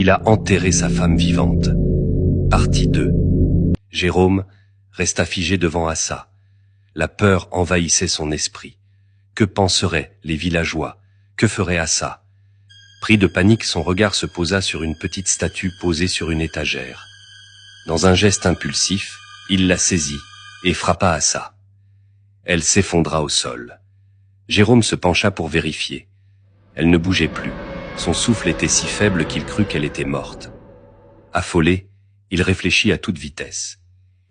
Il a enterré sa femme vivante. Partie 2. Jérôme resta figé devant Assa. La peur envahissait son esprit. Que penseraient les villageois? Que ferait Assa? Pris de panique, son regard se posa sur une petite statue posée sur une étagère. Dans un geste impulsif, il la saisit et frappa Assa. Elle s'effondra au sol. Jérôme se pencha pour vérifier. Elle ne bougeait plus. Son souffle était si faible qu'il crut qu'elle était morte. Affolé, il réfléchit à toute vitesse.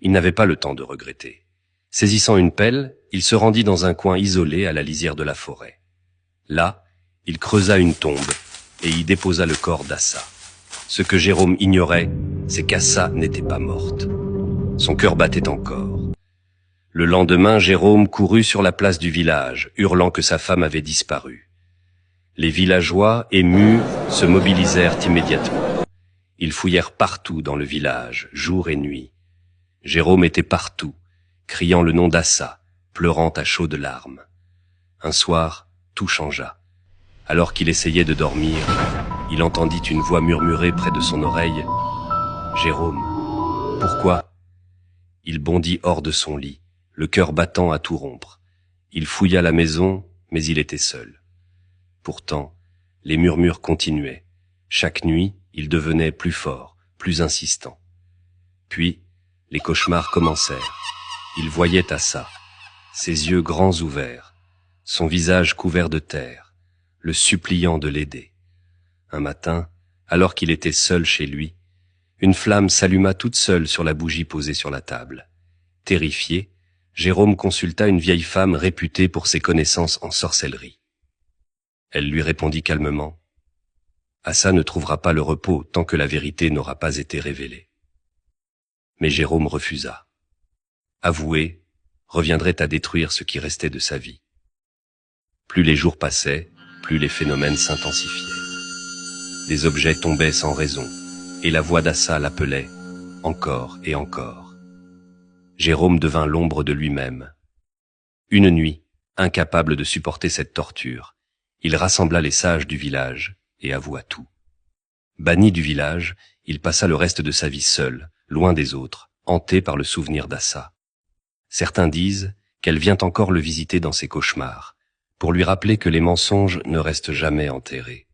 Il n'avait pas le temps de regretter. Saisissant une pelle, il se rendit dans un coin isolé à la lisière de la forêt. Là, il creusa une tombe et y déposa le corps d'Assa. Ce que Jérôme ignorait, c'est qu'Assa n'était pas morte. Son cœur battait encore. Le lendemain, Jérôme courut sur la place du village, hurlant que sa femme avait disparu. Les villageois, émus, se mobilisèrent immédiatement. Ils fouillèrent partout dans le village, jour et nuit. Jérôme était partout, criant le nom d'Assa, pleurant à chaudes larmes. Un soir, tout changea. Alors qu'il essayait de dormir, il entendit une voix murmurer près de son oreille « Jérôme, pourquoi ?» Il bondit hors de son lit, le cœur battant à tout rompre. Il fouilla la maison, mais il était seul. Pourtant, les murmures continuaient. Chaque nuit, ils devenaient plus forts, plus insistants. Puis, les cauchemars commencèrent. Il voyait Assa, ses yeux grands ouverts, son visage couvert de terre, le suppliant de l'aider. Un matin, alors qu'il était seul chez lui, une flamme s'alluma toute seule sur la bougie posée sur la table. Terrifié, Jérôme consulta une vieille femme réputée pour ses connaissances en sorcellerie. Elle lui répondit calmement « Assa ne trouvera pas le repos tant que la vérité n'aura pas été révélée. » Mais Jérôme refusa. Avouer reviendrait à détruire ce qui restait de sa vie. Plus les jours passaient, plus les phénomènes s'intensifiaient. Des objets tombaient sans raison, et la voix d'Assa l'appelait encore et encore. Jérôme devint l'ombre de lui-même. Une nuit, incapable de supporter cette torture, il rassembla les sages du village et avoua tout. Banni du village, il passa le reste de sa vie seul, loin des autres, hanté par le souvenir d'Assa. Certains disent qu'elle vient encore le visiter dans ses cauchemars, pour lui rappeler que les mensonges ne restent jamais enterrés.